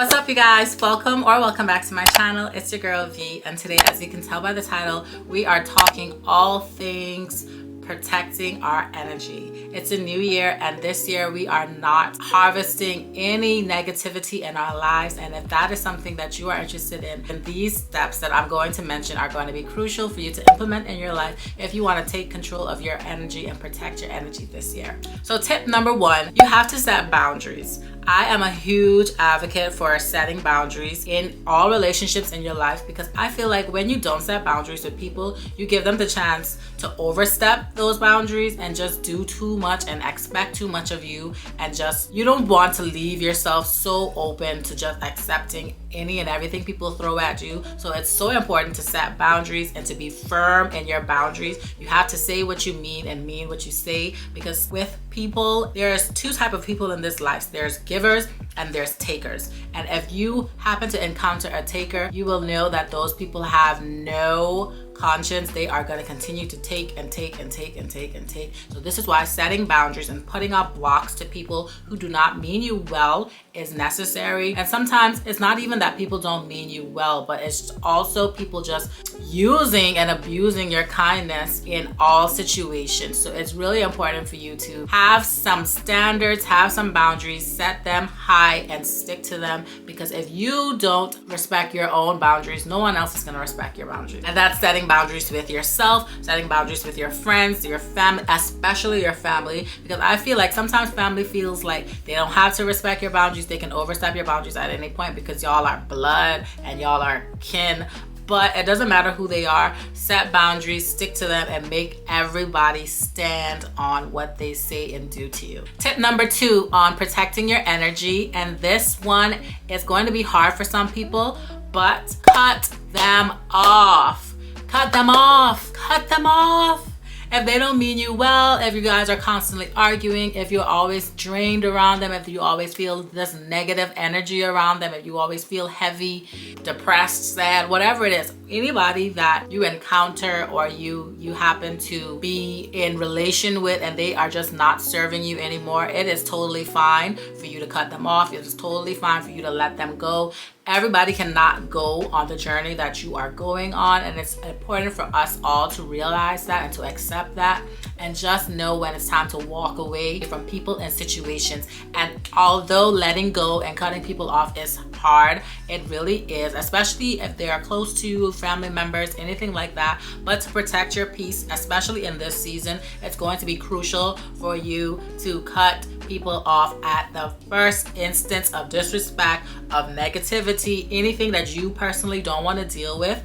What's up, you guys? Welcome back to my channel. It's your girl V, and today, as you can tell by the title, we are talking all things protecting our energy. It's a new year, and this year we are not harvesting any negativity in our lives. And if that is something that you are interested in, then these steps that I'm going to mention are going to be crucial for you to implement in your life if you want to take control of your energy and protect your energy this year. So tip number one, you have to set boundaries. I am a huge advocate for setting boundaries in all relationships in your life, because I feel like when you don't set boundaries with people, you give them the chance to overstep those boundaries and just do too much and expect too much of you, and just you don't want to leave yourself so open to just accepting any and everything people throw at you. So it's so important to set boundaries and to be firm in your boundaries. You have to say what you mean and mean what you say, because with people, there's two types of people in this life. There's givers and there's takers. And if you happen to encounter a taker, you will know that those people have no conscience. They are going to continue to take and take and take and take and take. So this is why setting boundaries and putting up blocks to people who do not mean you well is necessary. And sometimes it's not even that people don't mean you well, but it's also people just using and abusing your kindness in all situations. So it's really important for you to have some standards, have some boundaries, set them high and stick to them, because if you don't respect your own boundaries, no one else is going to respect your boundaries. And that's setting boundaries with yourself, setting boundaries with your friends, your family, especially your family, because I feel like sometimes family feels like they don't have to respect your boundaries. They can overstep your boundaries at any point because y'all are blood and y'all are kin. But it doesn't matter who they are. Set boundaries, stick to them, and make everybody stand on what they say and do to you. Tip number two on protecting your energy, and this one is going to be hard for some people, but cut them off. Cut them off. Cut them off. If they don't mean you well, if you guys are constantly arguing, if you're always drained around them, if you always feel this negative energy around them, if you always feel heavy, depressed, sad, whatever it is, anybody that you encounter or you happen to be in relation with and they are just not serving you anymore, it is totally fine for you to cut them off. It is totally fine for you to let them go. Everybody cannot go on the journey that you are going on, and it's important for us all to realize that and to accept that, and just know when it's time to walk away from people and situations. And although letting go and cutting people off is hard, it really is, especially if they are close to you, family members, anything like that. But to protect your peace, especially in this season, it's going to be crucial for you to cut people off at the first instance of disrespect, of negativity, anything that you personally don't want to deal with.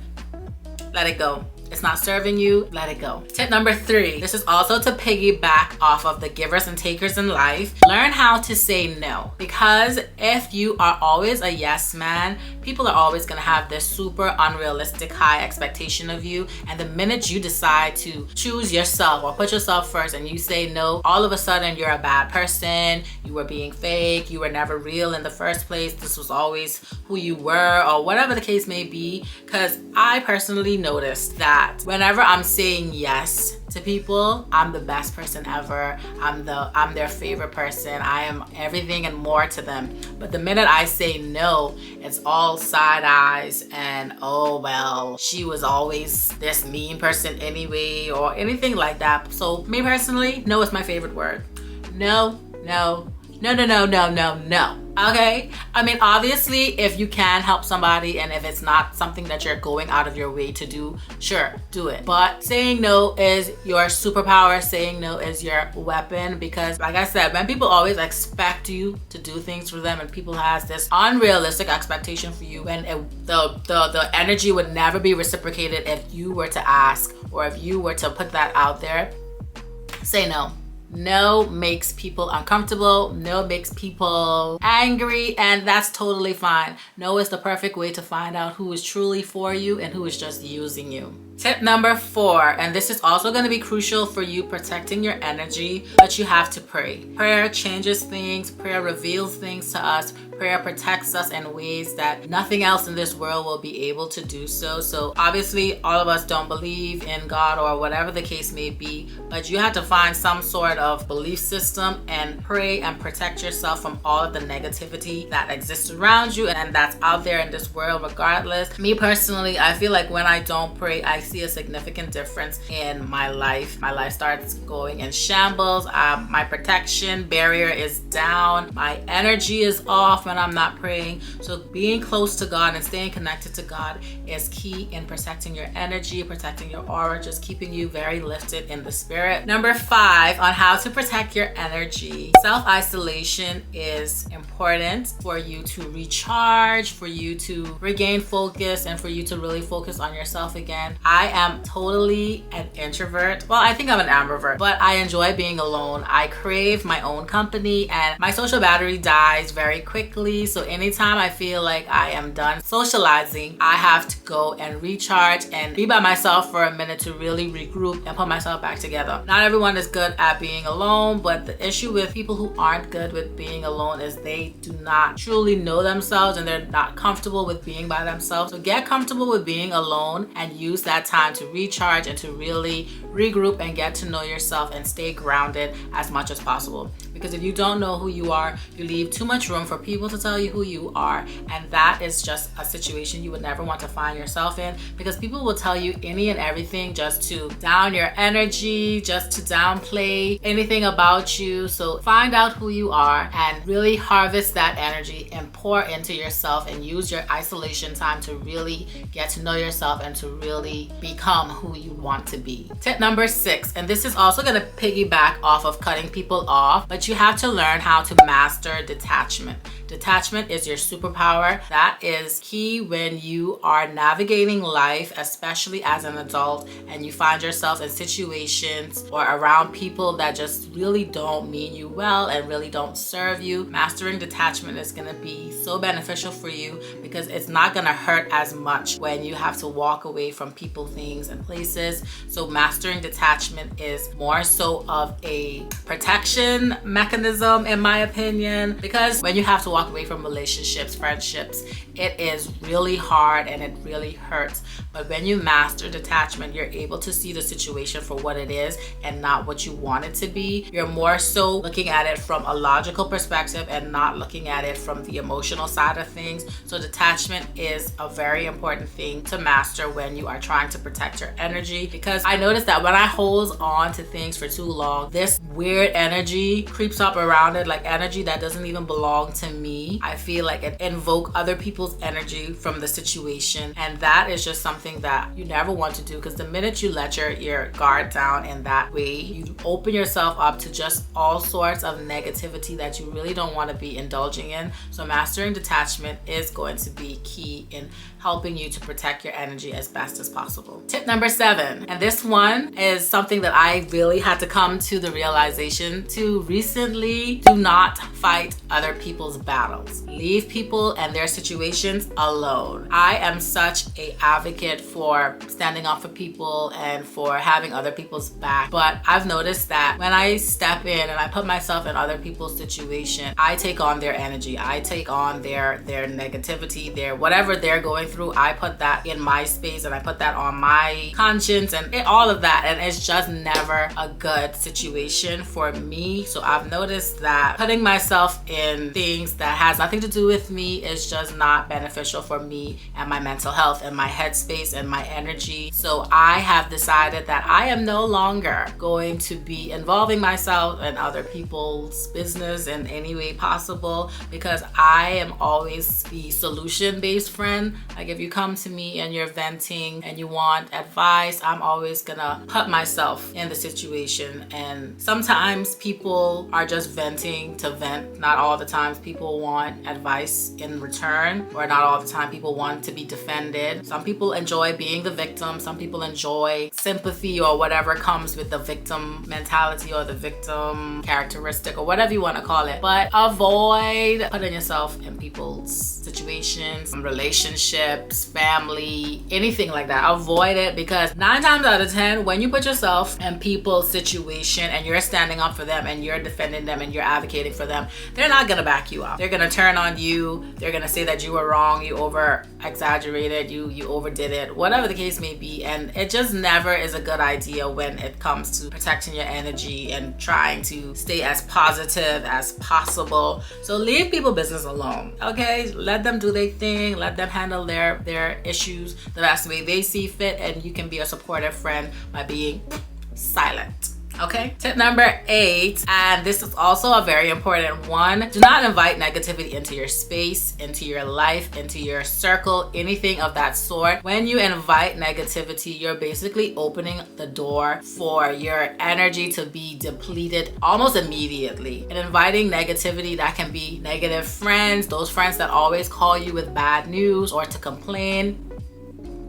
Let it go. It's not serving you, let it go. Tip number three, this is also to piggyback off of the givers and takers in life. Learn how to say no, because if you are always a yes man, people are always going to have this super unrealistic high expectation of you. And the minute you decide to choose yourself or put yourself first and you say no, all of a sudden you're a bad person, you were being fake, you were never real in the first place, this was always who you were, or whatever the case may be. Because I personally noticed that whenever I'm saying yes to people, I'm the best person ever. I'm their favorite person. I am everything and more to them. But the minute I say no, it's all side eyes and, oh well, she was always this mean person anyway, or anything like that. So me personally, no is my favorite word. No, no, no, no, no, no, no, no. Okay? I mean, obviously, if you can help somebody and if it's not something that you're going out of your way to do, sure, do it. But saying no is your superpower. Saying no is your weapon, because like I said, when people always expect you to do things for them and people has this unrealistic expectation for you, when the energy would never be reciprocated if you were to ask or if you were to put that out there, say no. No makes people uncomfortable. No makes people angry, and that's totally fine. No is the perfect way to find out who is truly for you and who is just using you. Tip number 4, and this is also going to be crucial for you protecting your energy, but you have to pray. Prayer changes things. Prayer reveals things to us. Prayer protects us in ways that nothing else in this world will be able to do so. So obviously all of us don't believe in God or whatever the case may be, but you have to find some sort of belief system and pray and protect yourself from all of the negativity that exists around you and that's out there in this world regardless. Me personally, I feel like when I don't pray, I see a significant difference in my life. My life starts going in shambles. My protection barrier is down. My energy is off when I'm not praying. So being close to God and staying connected to God is key in protecting your energy, protecting your aura, just keeping you very lifted in the spirit. Number 5 on how to protect your energy. Self-isolation is important for you to recharge, for you to regain focus, and for you to really focus on yourself again. I am totally an introvert. Well, I think I'm an ambivert, but I enjoy being alone. I crave my own company and my social battery dies very quickly. So anytime I feel like I am done socializing, I have to go and recharge and be by myself for a minute to really regroup and put myself back together. Not everyone is good at being alone, but the issue with people who aren't good with being alone is they do not truly know themselves and they're not comfortable with being by themselves. So get comfortable with being alone and use that time to recharge and to really regroup and get to know yourself and stay grounded as much as possible. Because if you don't know who you are, you leave too much room for people to tell you who you are, and that is just a situation you would never want to find yourself in, because people will tell you any and everything just to down your energy, just to downplay anything about you. So find out who you are and really harvest that energy and pour into yourself and use your isolation time to really get to know yourself and to really become who you want to be. Tip number 6, and this is also going to piggyback off of cutting people off, but you have to learn how to master detachment. Detachment is your superpower. That is key when you are navigating life, especially as an adult, and you find yourself in situations or around people that just really don't mean you well and really don't serve you. Mastering detachment is going to be so beneficial for you because it's not going to hurt as much when you have to walk away from people, things, and places. So mastering detachment is more so of a protection mechanism, in my opinion, because when you have to walk away from relationships, friendships, it is really hard and it really hurts. But when you master detachment, you're able to see the situation for what it is and not what you want it to be. You're more so looking at it from a logical perspective and not looking at it from the emotional side of things. So detachment is a very important thing to master when you are trying to protect your energy, because I noticed that when I hold on to things for too long, this weird energy creeps up around it, like energy that doesn't even belong to me. I feel like it invoke other people's energy from the situation, and that is just something that you never want to do, because the minute you let your guard down in that way, you open yourself up to just all sorts of negativity that you really don't want to be indulging in. So mastering detachment is going to be key in helping you to protect your energy as best as possible. Tip number 7, and this one is something that I really had to come to the realization to recently: do not fight other people's battles. Leave people and their situations alone. I am such an advocate for standing up for people and for having other people's back, but I've noticed that when I step in and I put myself in other people's situation, I take on their energy, I take on their negativity, their whatever they're going through. I put that in my space and I put that on my conscience and all of that, and it's just never a good situation for me. So I've noticed that putting myself in things that has nothing to do with me is just not beneficial for me and my mental health and my headspace and my energy. So I have decided that I am no longer going to be involving myself in other people's business in any way possible, because I am always the solution-based friend. Like if you come to me and you're venting and you want advice, I'm always gonna put myself in the situation. And sometimes people are just venting to vent. Not all the times. People people want advice in return, or not all the time people want to be defended. Some people enjoy being the victim. Some people enjoy sympathy or whatever comes with the victim mentality or the victim characteristic or whatever you want to call it. But avoid putting yourself in people's situations, relationships, family, anything like that. Avoid it, because 9 times out of 10, when you put yourself in people's situation and you're standing up for them and you're defending them and you're advocating for them, they're not gonna back you up. They're gonna turn on you. They're gonna say that you were wrong, you over exaggerated, you overdid it, whatever the case may be. And it just never is a good idea when it comes to protecting your energy and trying to stay as positive as possible. So leave people business alone, okay? Let them do their thing. Let them handle their issues the best way they see fit, and you can be a supportive friend by being silent. Okay, tip number 8, and this is also a very important one. Do not invite negativity into your space, into your life, into your circle, anything of that sort. When you invite negativity, you're basically opening the door for your energy to be depleted almost immediately. And inviting negativity, that can be negative friends, those friends that always call you with bad news or to complain.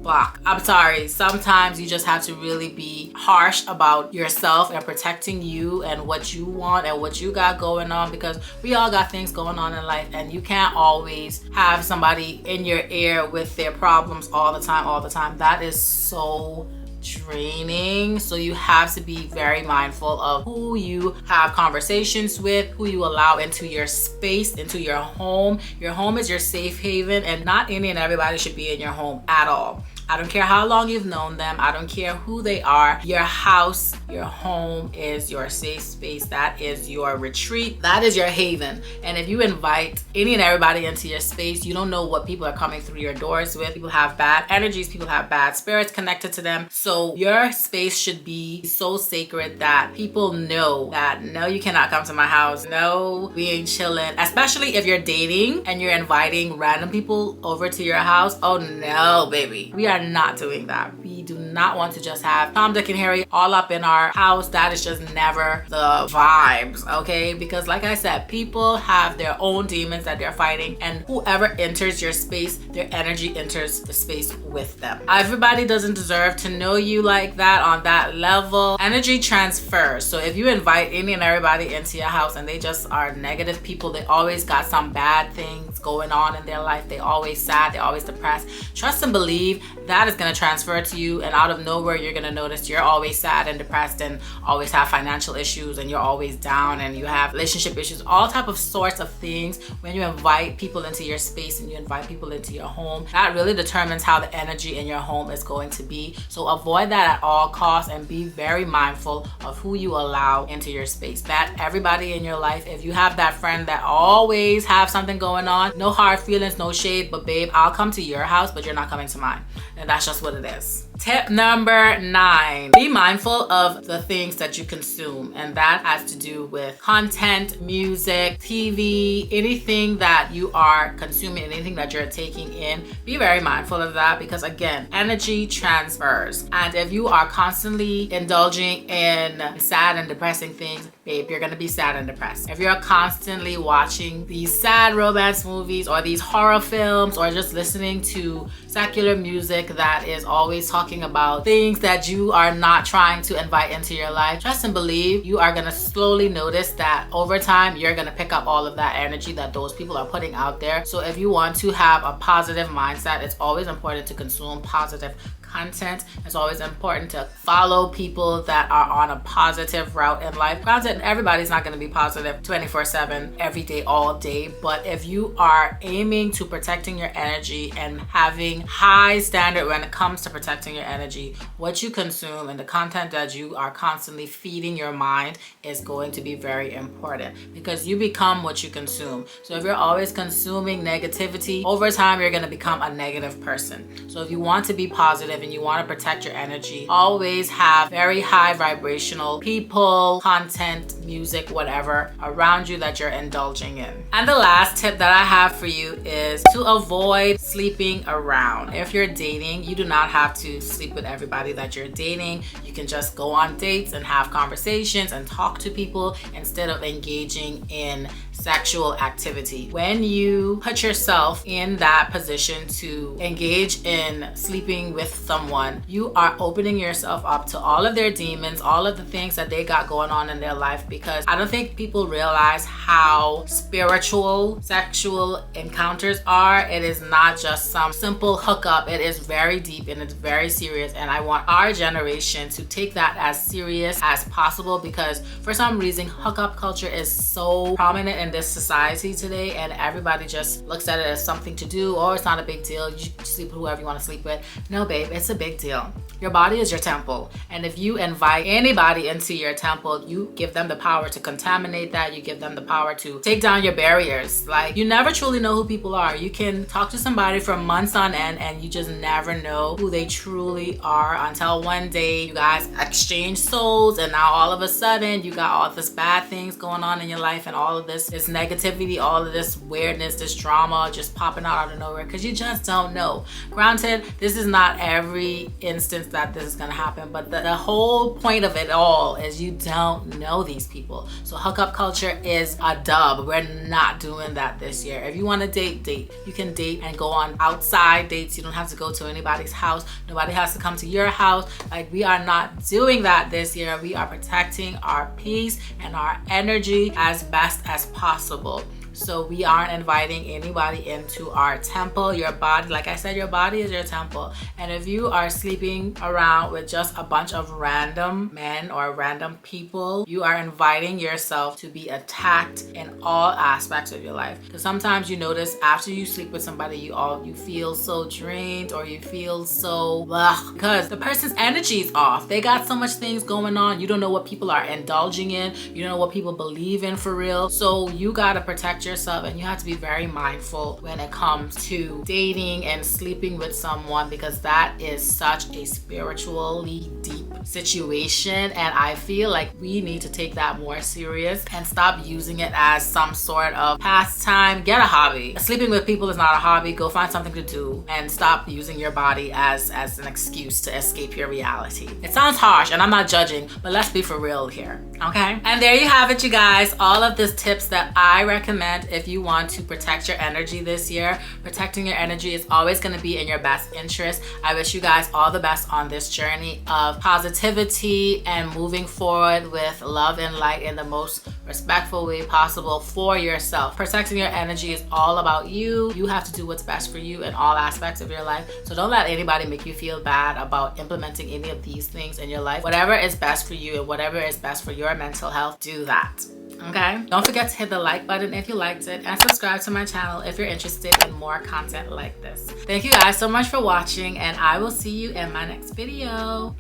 Block. I'm sorry, sometimes you just have to really be harsh about yourself and protecting you and what you want and what you got going on, because we all got things going on in life, and you can't always have somebody in your ear with their problems all the time. That is so draining. So you have to be very mindful of who you have conversations with, who you allow into your space, into your home. Your home is your safe haven, and not any and everybody should be in your home at all. I don't care how long you've known them. I don't care who they are. Your house, your home is your safe space. That is your retreat. That is your haven. And if you invite any and everybody into your space, you don't know what people are coming through your doors with. People have bad energies. People have bad spirits connected to them. So your space should be so sacred that people know that, no, you cannot come to my house. No, we ain't chilling. Especially if you're dating and you're inviting random people over to your house. Oh no, baby. We are not doing that. We do not want to just have Tom, Dick, and Harry all up in our house. That is just never the vibes, okay? Because like I said, people have their own demons that they're fighting, and whoever enters your space, their energy enters the space with them. Everybody doesn't deserve to know you like that on that level. Energy transfers. So if you invite any and everybody into your house and they just are negative people, they always got some bad things going on in their life, they always sad, they always depressed, trust and believe that is going to transfer to you, and out of nowhere you're going to notice you're always sad and depressed and always have financial issues, and you're always down, and you have relationship issues, all type of sorts of things. When you invite people into your space and you invite people into your home, that really determines how the energy in your home is going to be. So avoid that at all costs, and be very mindful of who you allow into your space. That everybody in your life, if you have that friend that always have something going on, no hard feelings, no shade, but babe, I'll come to your house, but you're not coming to mine. And that's just what it is. Tip number 9, be mindful of the things that you consume. And that has to do with content, music, TV, anything that you are consuming, anything that you're taking in. Be very mindful of that, because again, energy transfers. And if you are constantly indulging in sad and depressing things, babe, you're gonna be sad and depressed. If you're constantly watching these sad romance movies or these horror films, or just listening to secular music that is always talking about things that you are not trying to invite into your life, trust and believe you are gonna slowly notice that over time you're gonna pick up all of that energy that those people are putting out there. So if you want to have a positive mindset, it's always important to consume positive content. It's always important to follow people that are on a positive route in life. Granted, everybody's not going to be positive 24/7 every day, all day, but if you are aiming to protecting your energy and having high standard when it comes to protecting your energy, what you consume and the content that you are constantly feeding your mind is going to be very important, because you become what you consume. So if you're always consuming negativity, over time you're going to become a negative person. So if you want to be positive and you want to protect your energy, always have very high vibrational people, content, music, whatever around you that you're indulging in. And the last tip that I have for you is to avoid sleeping around. If you're dating, you do not have to sleep with everybody that you're dating. You can just go on dates and have conversations and talk to people instead of engaging in sexual activity. When you put yourself in that position to engage in sleeping with someone, you are opening yourself up to all of their demons, all of the things that they got going on in their life, because I don't think people realize how spiritual sexual encounters are. It is not just some simple hookup. It is very deep and it's very serious, and I want our generation to take that as serious as possible, because for some reason hookup culture is so prominent in this society today, and everybody just looks at it as something to do. Oh, it's not a big deal, you sleep with whoever you want to sleep with. No babe, it's a big deal. Your body is your temple, and if you invite anybody into your temple, you give them the power to contaminate that. You give them the power to take down your barriers. Like, you never truly know who people are. You can talk to somebody for months on end and you just never know who they truly are until one day you guys exchange souls, and now all of a sudden you got all this bad things going on in your life, and all of this negativity, all of this weirdness, this drama just popping out of nowhere, because you just don't know. Granted, this is not every instance that this is going to happen, but the whole point of it all is you don't know these people. So hookup culture is a dub. We're not doing that this year. If you want to date, you can date and go on outside dates. You don't have to go to anybody's house. Nobody has to come to your house. Like, we are not doing that this year. We are protecting our peace and our energy as best as possible. So we aren't inviting anybody into our temple. Your body, like I said, your body is your temple. And if you are sleeping around with just a bunch of random men or random people, you are inviting yourself to be attacked in all aspects of your life. Because sometimes you notice after you sleep with somebody, you feel so drained, or you feel so because the person's energy is off. They got so much things going on. You don't know what people are indulging in. You don't know what people believe in for real. So you gotta protect yourself, and you have to be very mindful when it comes to dating and sleeping with someone, because that is such a spiritually deep situation, and I feel like we need to take that more serious and stop using it as some sort of pastime. Get a hobby. Sleeping with people is not a hobby. Go find something to do, and stop using your body as an excuse to escape your reality. It sounds harsh, and I'm not judging, but let's be for real here, okay? And there you have it, you guys. All of these tips that I recommend if you want to protect your energy this year. Protecting your energy is always going to be in your best interest. I wish you guys all the best on this journey of positivity and moving forward with love and light in the most respectful way possible for yourself. Protecting your energy is all about you. You have to do what's best for you in all aspects of your life. So don't let anybody make you feel bad about implementing any of these things in your life. Whatever is best for you and whatever is best for your mental health, do that. Okay? Don't forget to hit the like button if you liked it, and subscribe to my channel if you're interested in more content like this. Thank you guys so much for watching, and I will see you in my next video.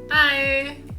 Bye!